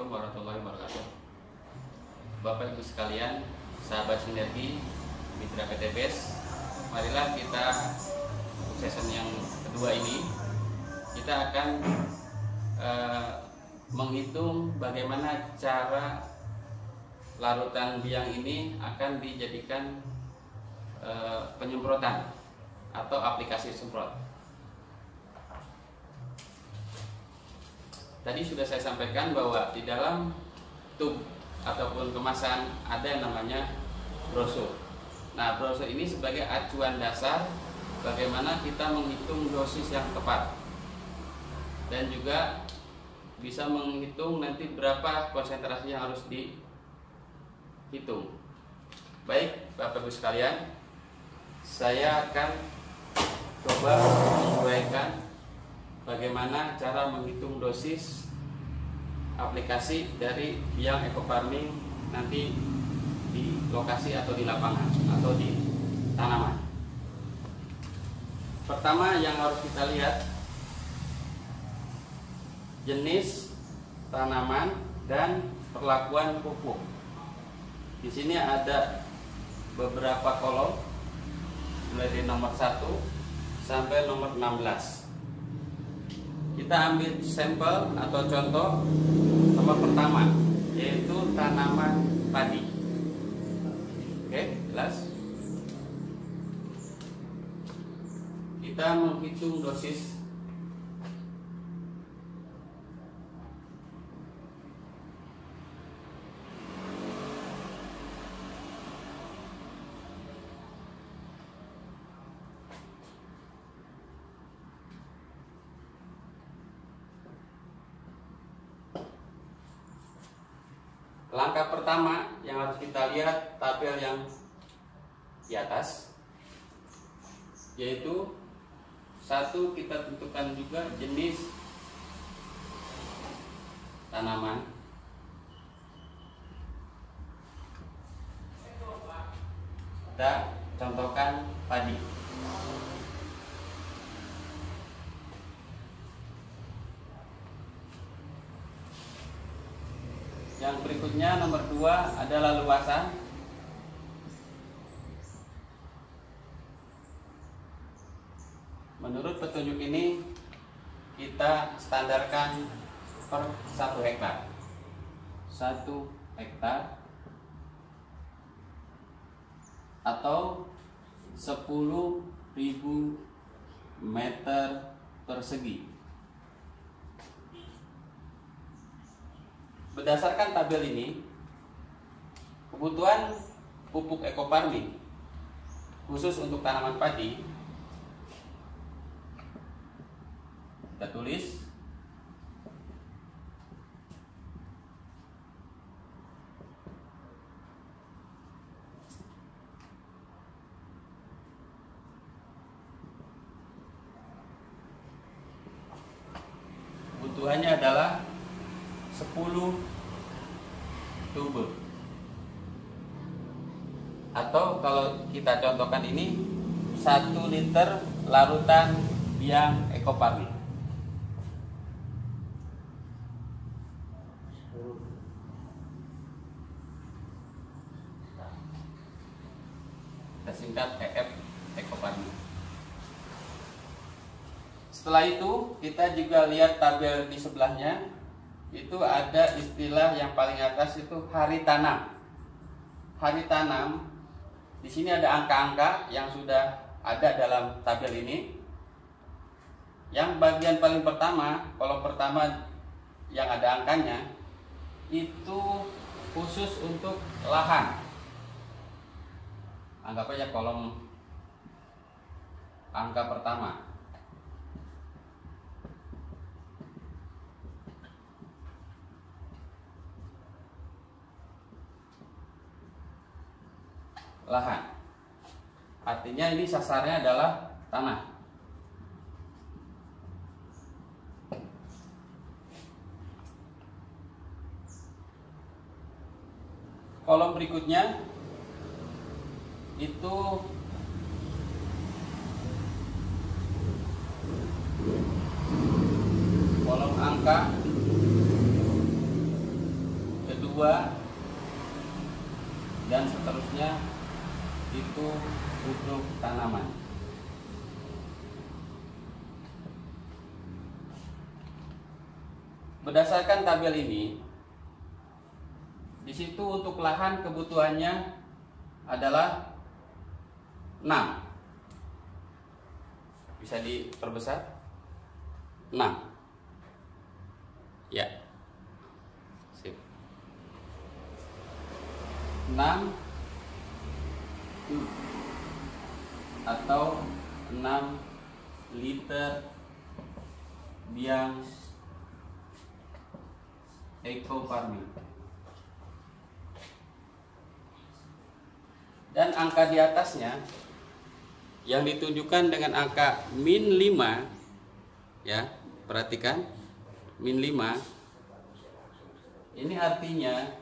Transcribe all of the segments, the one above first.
Assalamualaikum warahmatullahi wabarakatuh. Bapak Ibu sekalian, sahabat sinergi, mitra PT BES, marilah kita session yang kedua ini kita akan menghitung bagaimana cara larutan biang ini akan dijadikan penyemprotan atau aplikasi semprot. Tadi sudah saya sampaikan bahwa di dalam tub ataupun kemasan ada yang namanya brosur. Nah, brosur ini sebagai acuan dasar bagaimana kita menghitung dosis yang tepat, dan juga bisa menghitung nanti berapa konsentrasi yang harus dihitung. Baik, Bapak Ibu sekalian, saya akan coba menguraikan bagaimana cara menghitung dosis aplikasi dari biang ekofarming nanti di lokasi atau di lapangan atau di tanaman. Pertama yang harus kita lihat jenis tanaman dan perlakuan pupuk. Di sini ada beberapa kolom mulai dari nomor 1 sampai nomor 16. Kita ambil sampel atau contoh nomor pertama, yaitu tanaman padi. Oke, jelas? Kita menghitung dosis Langkah pertama yang harus kita lihat tabel yang di atas, yaitu satu, kita tentukan juga jenis tanaman, kita contohkan padi. Yang berikutnya nomor 2 adalah luasan. Menurut petunjuk ini kita standarkan per 1 hektar. 1 hektar atau 10.000 meter persegi. Berdasarkan tabel ini, kebutuhan pupuk ekofarming khusus untuk tanaman padi kita tulis kebutuhannya adalah 10 tube, atau kalau kita contohkan ini 1 liter larutan biang ekofarming. Kita singkat EF ekofarming. Setelah itu kita juga lihat tabel di sebelahnya. Itu ada istilah yang paling atas, itu hari tanam. Hari tanam di sini ada angka-angka yang sudah ada dalam tabel ini. Yang bagian paling pertama, kolom pertama yang ada angkanya, itu khusus untuk lahan. Anggap aja kolom angka pertama. Lahan, artinya ini sasarnya adalah tanah. Kolom berikutnya itu kolom angka 2 dan seterusnya itu untuk tanaman. Berdasarkan tabel ini, di situ untuk lahan kebutuhannya adalah 6. Bisa diperbesar? 6. Ya. Sip. 6 atau 6 liter biang eco farming. Dan angka di atasnya yang ditunjukkan dengan angka min 5, ya, perhatikan min 5. Ini artinya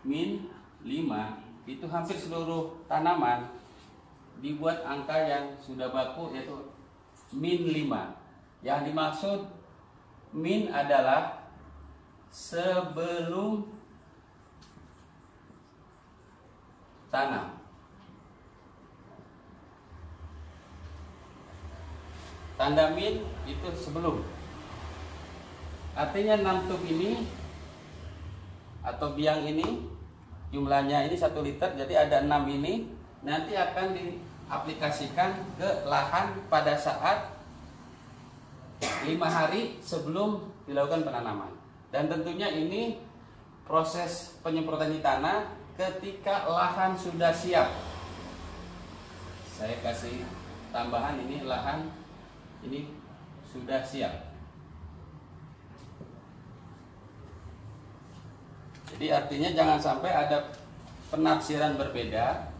min 5 itu hampir seluruh tanaman dibuat angka yang sudah baku, yaitu min 5. Yang dimaksud min adalah sebelum tanam. Tanda min itu sebelum. Artinya 6 tub ini atau biang ini jumlahnya ini 1 liter, jadi ada 6 ini nanti akan diaplikasikan ke lahan pada saat 5 hari sebelum dilakukan penanaman. Dan tentunya ini proses penyemprotan di tanah ketika lahan sudah siap. Saya kasih tambahan, ini lahan ini sudah siap. Jadi artinya jangan sampai ada penafsiran berbeda.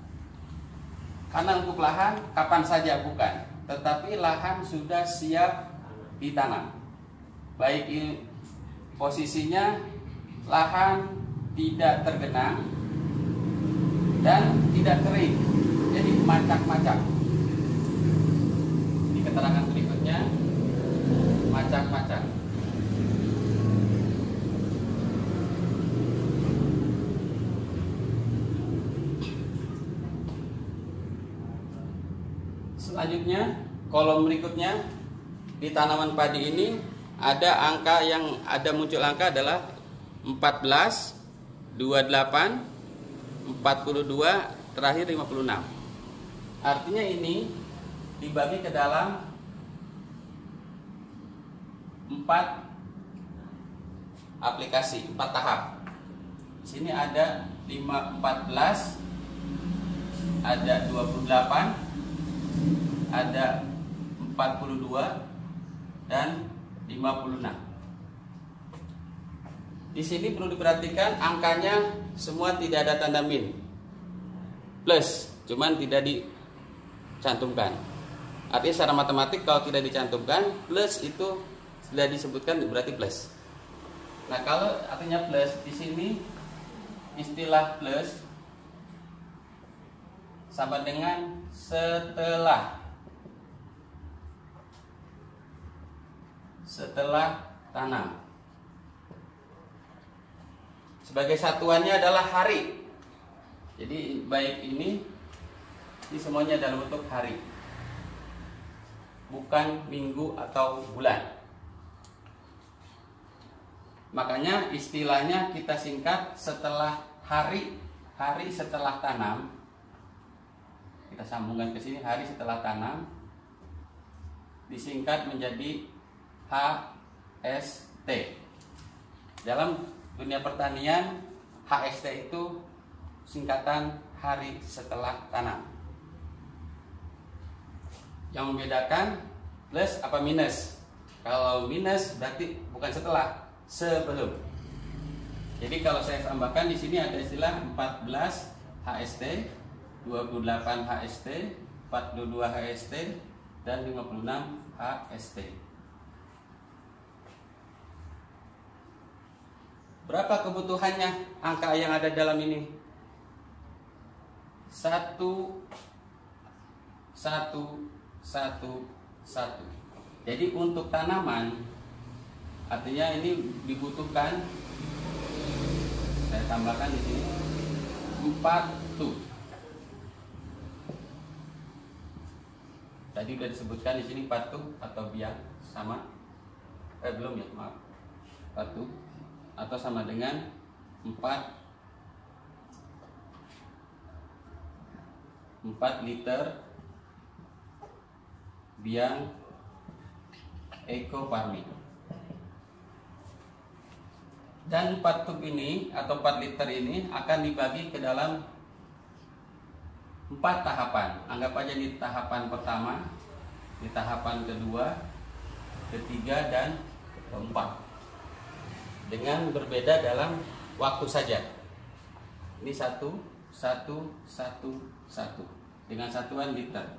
Karena untuk lahan kapan saja bukan, tetapi lahan sudah siap ditanam. Baik ini posisinya lahan tidak tergenang dan tidak kering, jadi macak-macak. Di keterangan berikutnya macak-macak. Selanjutnya, kolom berikutnya di tanaman padi ini ada angka yang ada muncul angka adalah 14, 28, 42, terakhir 56. Artinya ini dibagi ke dalam 4 aplikasi, 4 tahap. Di sini ada 14, ada 28, ada 42 dan 56. Di sini perlu diperhatikan angkanya semua tidak ada tanda min, plus, cuman tidak dicantumkan. Artinya secara matematik kalau tidak dicantumkan, plus itu sudah disebutkan berarti plus. Nah, kalau artinya plus di sini istilah plus sama dengan setelah tanam. Sebagai satuannya adalah hari. Jadi baik ini semuanya dalam bentuk hari, bukan minggu atau bulan. Makanya istilahnya kita singkat setelah hari setelah tanam. Kita sambungkan ke sini, hari setelah tanam disingkat menjadi HST. Dalam dunia pertanian, HST itu singkatan hari setelah tanam. Yang membedakan plus apa minus. Kalau minus berarti bukan setelah, sebelum. Jadi kalau saya tambahkan di sini ada istilah 14 HST, 28 HST, 42 HST, dan 56 HST. Berapa kebutuhannya angka yang ada dalam ini? 1, 1, 1, 1. Jadi untuk tanaman artinya ini dibutuhkan Saya tambahkan di sini 4 tub. Tadi sudah disebutkan di sini 4 tub atau biang sama belum ya, maaf. 4 tub atau sama dengan 4 liter biang Eco-Farming. Dan 4 tub ini atau 4 liter ini akan dibagi ke dalam 4 tahapan. Anggap aja di tahapan pertama, di tahapan kedua, ketiga, dan keempat. Dengan berbeda dalam waktu saja. Ini 1, 1, 1, 1 dengan satuan liter.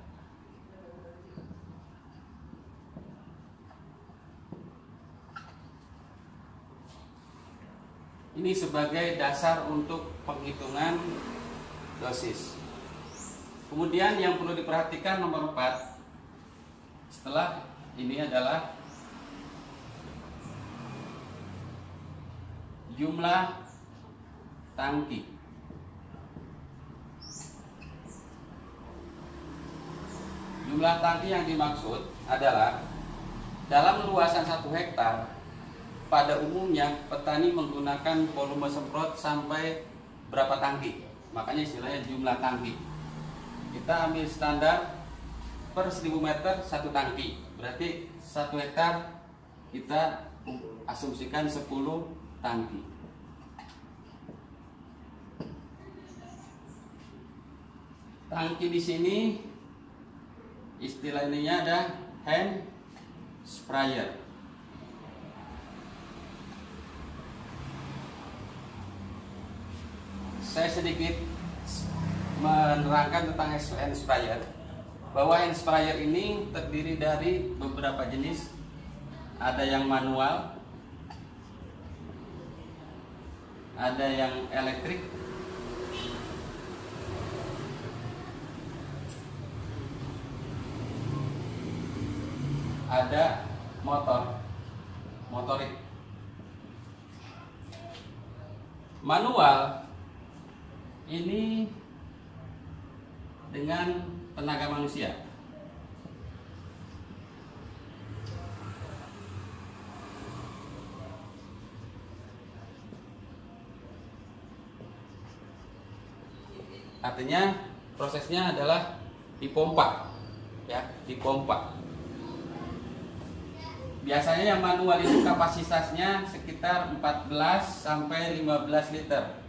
Ini sebagai dasar untuk penghitungan dosis. Kemudian yang perlu diperhatikan nomor 4 setelah ini adalah jumlah tangki. Jumlah tangki yang dimaksud adalah dalam luasan 1 hektar. Pada umumnya petani menggunakan volume semprot sampai berapa tangki, makanya istilahnya jumlah tangki. Kita ambil standar per 1000 meter 1 tangki, berarti 1 hektar kita asumsikan 10 tangki. Tangki di sini istilahnya ada hand sprayer. Saya sedikit menerangkan tentang hand sprayer, bahwa hand sprayer ini terdiri dari beberapa jenis. Ada yang manual, ada yang elektrik, ada motorik. Manual ini dengan tenaga manusia. Artinya prosesnya adalah dipompa, ya, dipompa. Biasanya yang manual itu kapasitasnya sekitar 14 sampai 15 liter.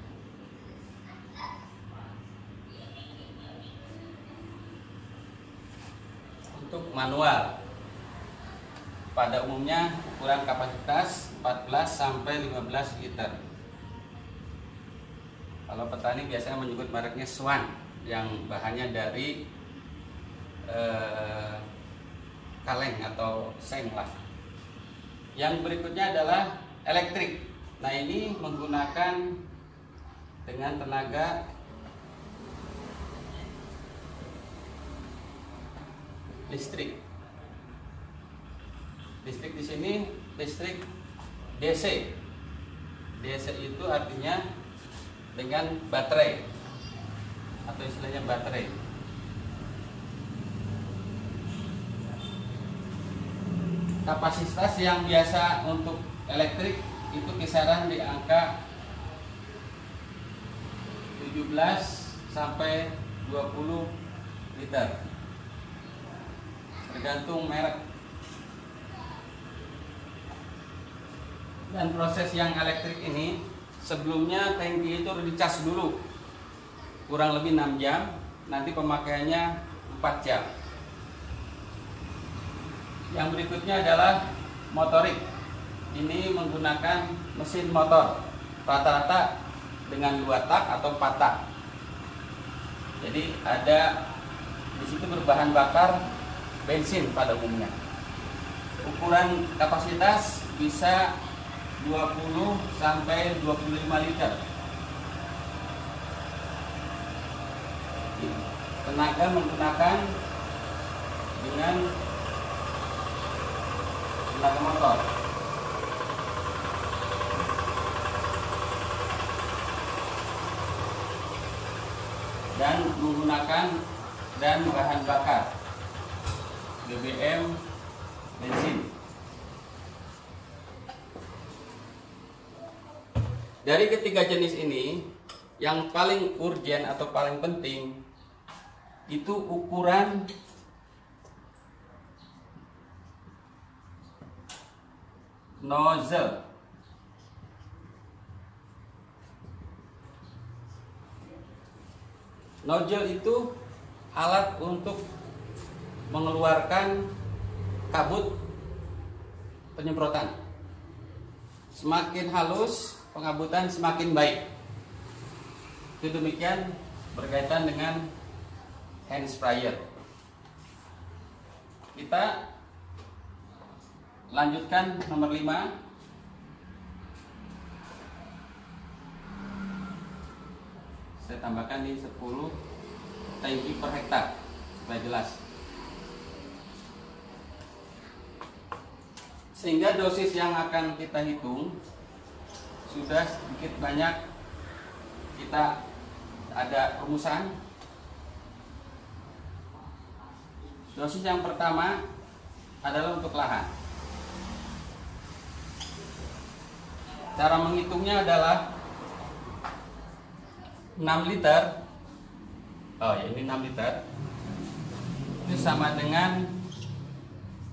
Untuk manual pada umumnya ukuran kapasitas 14 sampai 15 liter. Kalau petani biasanya menyebut mereknya Swan yang bahannya dari kaleng atau seng lah. Yang berikutnya adalah elektrik. Nah, ini menggunakan dengan tenaga listrik. Listrik di sini listrik DC. DC itu artinya dengan baterai atau istilahnya baterai. Kapasitas yang biasa untuk elektrik itu kisaran di angka 17 sampai 20 liter. Tergantung merek. Dan proses yang elektrik ini sebelumnya tangki itu harus dicas dulu kurang lebih 6 jam, nanti pemakaiannya 4 jam. Yang berikutnya adalah motorik. Ini menggunakan mesin motor, rata-rata dengan 2 tak atau 4 tak. Jadi ada di situ berbahan bakar bensin pada umumnya. Ukuran kapasitas bisa 20 sampai 25 liter. Tenaga menggunakan dengan tenaga motor. dan menggunakan dan bahan bakar BBM, bensin. Dari ketiga jenis ini, yang paling urgen atau paling penting itu ukuran nozzle. Nozzle itu alat untuk mengeluarkan kabut penyemprotan. Semakin halus pengabutan semakin baik. Itu demikian berkaitan dengan hand sprayer. Kita lanjutkan nomor 5. Saya tambahkan di 10 tangki per hektar supaya jelas. Sehingga dosis yang akan kita hitung sudah sedikit banyak kita ada rumusan. Dosis yang pertama adalah untuk lahan. Cara menghitungnya adalah 6 liter. Oh ya, ini 6 liter. Itu sama dengan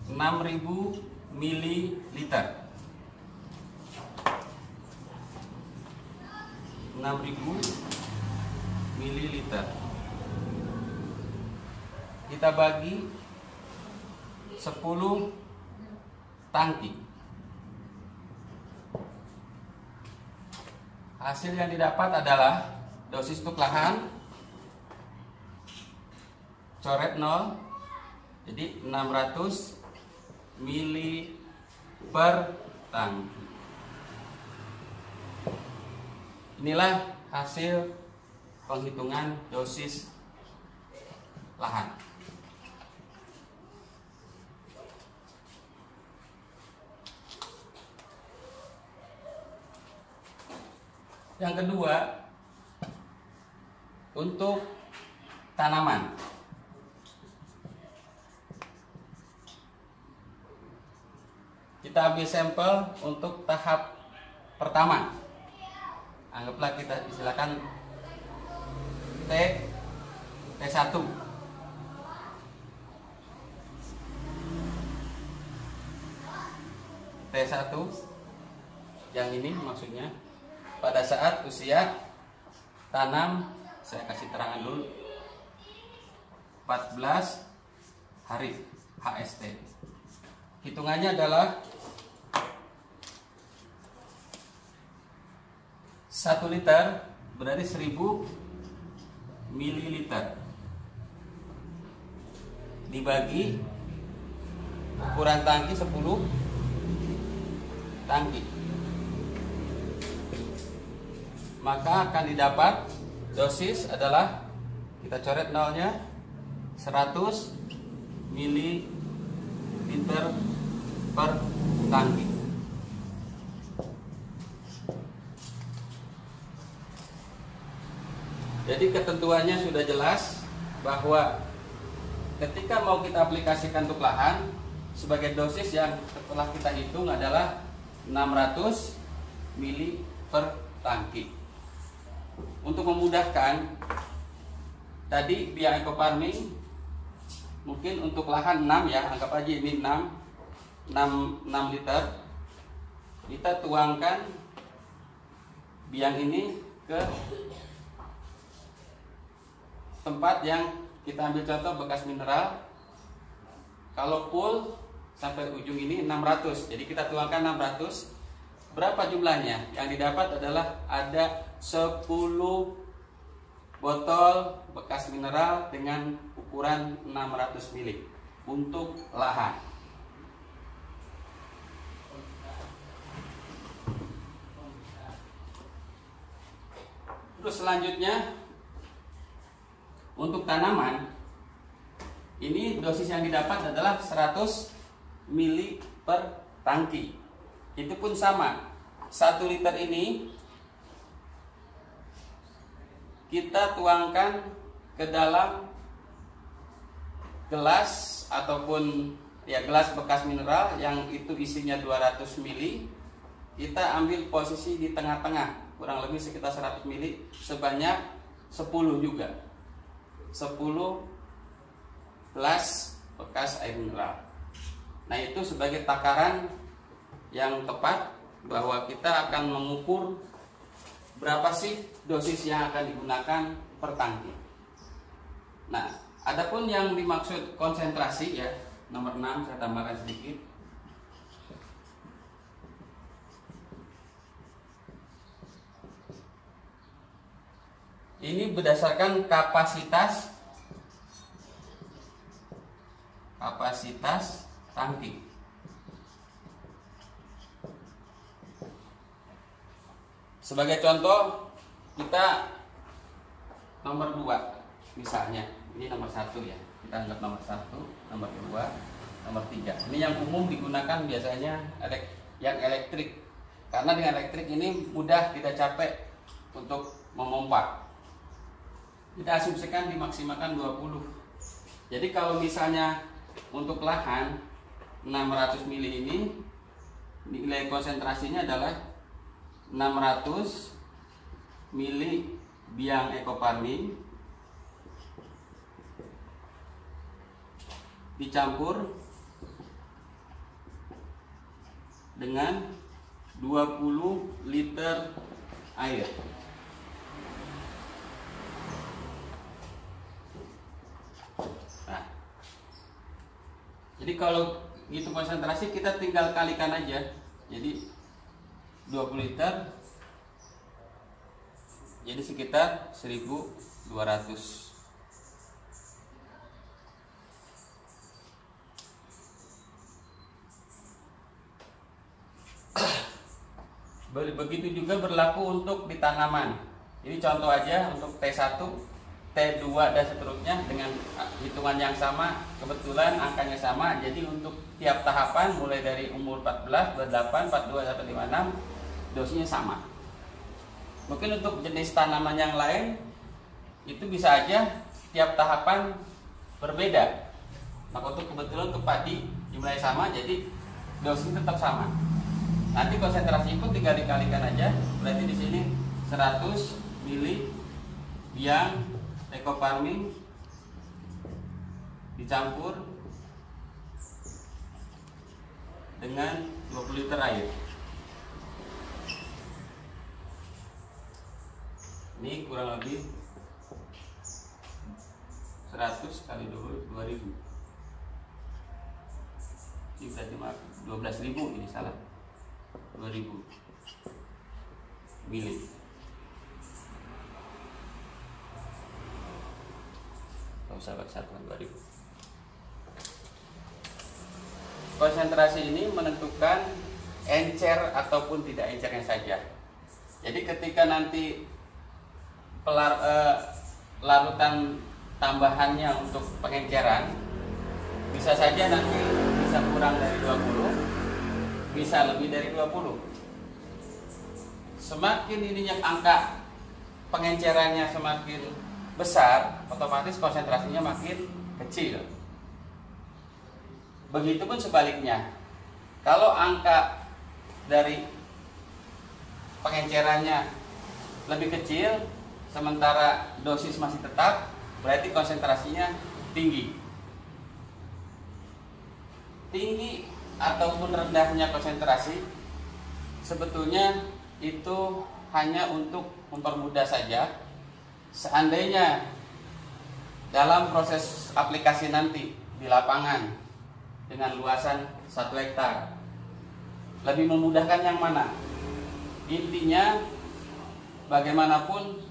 6000 mililiter. 6000 mililiter. Kita bagi 10 tangki. Hasil yang didapat adalah dosis untuk lahan coret 0, jadi 600 mili per tangki. Inilah hasil penghitungan dosis lahan. Yang kedua, untuk tanaman. Kita ambil sampel untuk tahap pertama. Anggaplah kita silakan T1. T1 yang ini maksudnya pada saat usia tanam, saya kasih terangan dulu, 14 hari HST. Hitungannya adalah 1 liter berarti 1000 mililiter dibagi ukuran tangki 10 tangki, maka akan didapat dosis adalah, kita coret nolnya, 100 mililiter per tangki. Jadi ketentuannya sudah jelas bahwa ketika mau kita aplikasikan untuk lahan, sebagai dosis yang setelah kita hitung adalah 600 mili per tangki. Untuk memudahkan, tadi via eco farming mungkin untuk lahan 6 ya, anggap aja ini 6 liter. Kita tuangkan biang ini ke tempat yang kita ambil contoh bekas mineral. Kalau full sampai ujung ini 600, jadi kita tuangkan 600. Berapa jumlahnya? Yang didapat adalah ada 10 botol bekas mineral dengan ukuran 600 ml untuk lahan. Terus selanjutnya untuk tanaman, ini dosis yang didapat adalah 100 ml per tangki. Itu pun sama, 1 liter ini kita tuangkan ke dalam gelas ataupun ya gelas bekas mineral yang itu isinya 200 ml, kita ambil posisi di tengah-tengah, kurang lebih sekitar 100 ml, sebanyak 10 juga. 10 gelas bekas air mineral. Nah, itu sebagai takaran yang tepat bahwa kita akan mengukur berapa sih dosis yang akan digunakan per tangki. Nah, adapun yang dimaksud konsentrasi ya, nomor 6 saya tambahkan sedikit. Ini berdasarkan kapasitas tangki. Sebagai contoh, kita nomor 2 misalnya. Ini nomor 1 ya. Kita anggap nomor 1, nomor 2, nomor 3. Ini yang umum digunakan biasanya yang elektrik. Karena dengan elektrik ini mudah kita capek untuk memompa. Kita asumsikan dimaksimalkan 20. Jadi kalau misalnya untuk lahan 600 ml ini nilai konsentrasinya adalah 600 ml biang ekoparmin dicampur dengan 20 liter air. Nah, jadi kalau gitu konsentrasi kita tinggal kalikan aja. Jadi 20 liter jadi sekitar 1200. Begitu juga berlaku untuk di tanaman. Ini contoh aja untuk T1, T2 dan seterusnya dengan hitungan yang sama, kebetulan angkanya sama. Jadi untuk tiap tahapan mulai dari umur 14, 28, 42 sampai 56 dosisnya sama. Mungkin untuk jenis tanaman yang lain itu bisa aja tiap tahapan berbeda. Maka untuk kebetulan untuk padi jumlahnya sama, jadi dosisnya tetap sama. Nanti konsentrasi pun tinggal dikalikan aja. Berarti di sini 100 ml biang ekoparmin dicampur dengan 20 liter air. Ini kurang lebih 100 kali 2000. Ini berarti 12.000, ini salah. 2000 mili. Kalau usah pakai satuan 2000. Konsentrasi ini menentukan encer ataupun tidak encernya saja. Jadi ketika nanti larutan tambahannya untuk pengenceran bisa saja nanti bisa kurang dari 20, bisa lebih dari 20. Semakin ininya angka pengencerannya semakin besar, otomatis konsentrasinya makin kecil. Begitupun sebaliknya. Kalau angka dari pengencerannya lebih kecil sementara dosis masih tetap, berarti konsentrasinya tinggi. Tinggi ataupun rendahnya konsentrasi sebetulnya itu hanya untuk mempermudah saja. Seandainya dalam proses aplikasi nanti di lapangan dengan luasan 1 hektar lebih memudahkan yang mana? Intinya bagaimanapun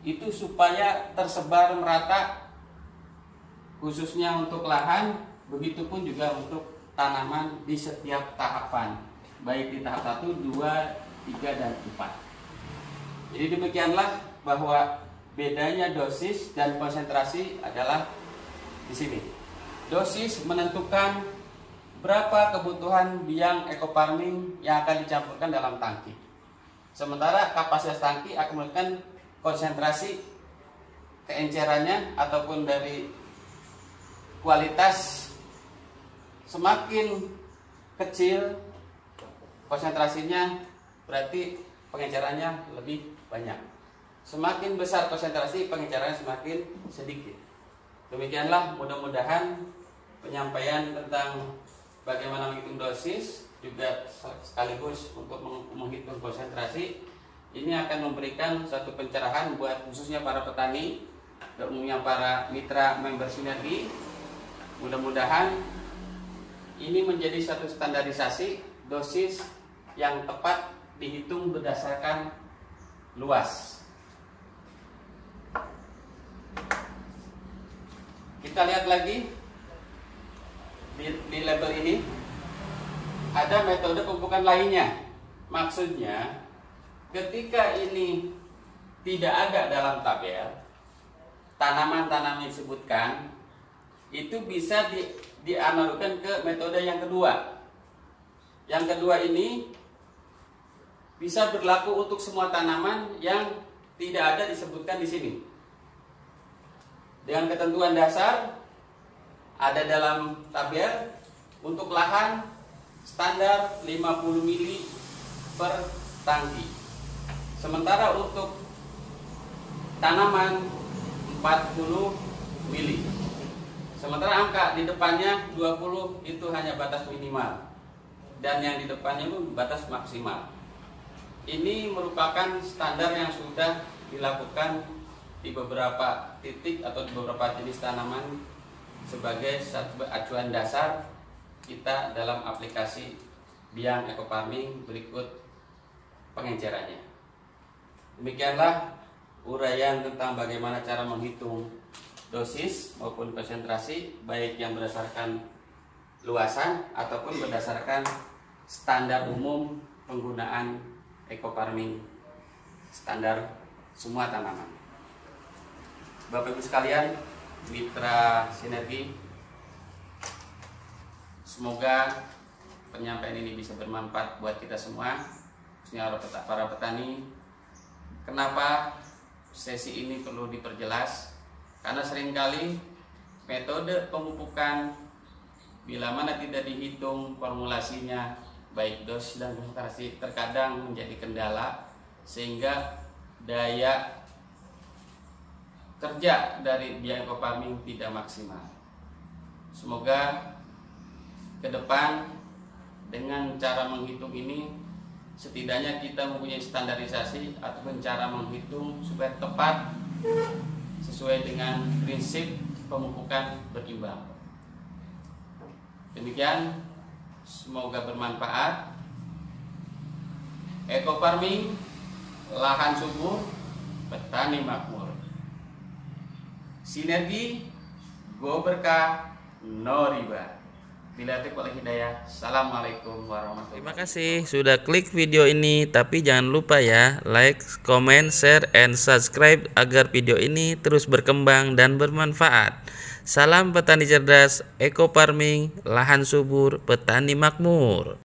itu supaya tersebar merata, khususnya untuk lahan, begitupun juga untuk tanaman di setiap tahapan, baik di tahap 1, 2, 3, dan 4. Jadi demikianlah bahwa bedanya dosis dan konsentrasi adalah di sini. Dosis menentukan berapa kebutuhan biang ekoparmin yang akan dicampurkan dalam tangki. Sementara kapasitas tangki akan menentukan konsentrasi keencerannya ataupun dari kualitas, semakin kecil konsentrasinya berarti pengencerannya lebih banyak. Semakin besar konsentrasi, pengencerannya semakin sedikit. Demikianlah mudah-mudahan penyampaian tentang bagaimana menghitung dosis juga sekaligus untuk menghitung konsentrasi ini akan memberikan satu pencerahan buat khususnya para petani dan umumnya para mitra member sinergi. Mudah-mudahan ini menjadi satu standarisasi dosis yang tepat dihitung berdasarkan luas. Kita lihat lagi di label ini ada metode pemupukan lainnya. Maksudnya ketika ini tidak ada dalam tabel tanaman-tanaman yang disebutkan, itu bisa dianalogkan ke metode yang kedua. Yang kedua ini bisa berlaku untuk semua tanaman yang tidak ada disebutkan di sini. Dengan ketentuan dasar ada dalam tabel untuk lahan standar 50 mili per tangki. Sementara untuk tanaman 40 mili. Sementara angka di depannya 20 itu hanya batas minimal. Dan yang di depannya itu batas maksimal. Ini merupakan standar yang sudah dilakukan di beberapa titik atau di beberapa jenis tanaman sebagai satu acuan dasar kita dalam aplikasi Biang Eco Farming berikut pengencerannya. Demikianlah uraian tentang bagaimana cara menghitung dosis maupun konsentrasi baik yang berdasarkan luasan ataupun berdasarkan standar umum penggunaan eco farming standar semua tanaman. Bapak Ibu sekalian, mitra sinergi, semoga penyampaian ini bisa bermanfaat buat kita semua, khususnya para petani. Kenapa sesi ini perlu diperjelas? Karena seringkali metode pemupukan bila mana tidak dihitung formulasinya baik dosis dan konsentrasi terkadang menjadi kendala sehingga daya kerja dari Biang Eco Farming tidak maksimal. Semoga ke depan dengan cara menghitung ini setidaknya kita mempunyai standarisasi ataupun cara menghitung supaya tepat sesuai dengan prinsip pemupukan berimbang. Demikian, semoga bermanfaat. Eco Farming, lahan subur, petani makmur. Sinergi, go berkah, no riba. Bila oleh hidayah. Assalamualaikum warahmatullahi wabarakatuh. Terima kasih sudah klik video ini, tapi jangan lupa ya like, comment, share, and subscribe agar video ini terus berkembang dan bermanfaat. Salam petani cerdas, Eco Farming, lahan subur, petani makmur.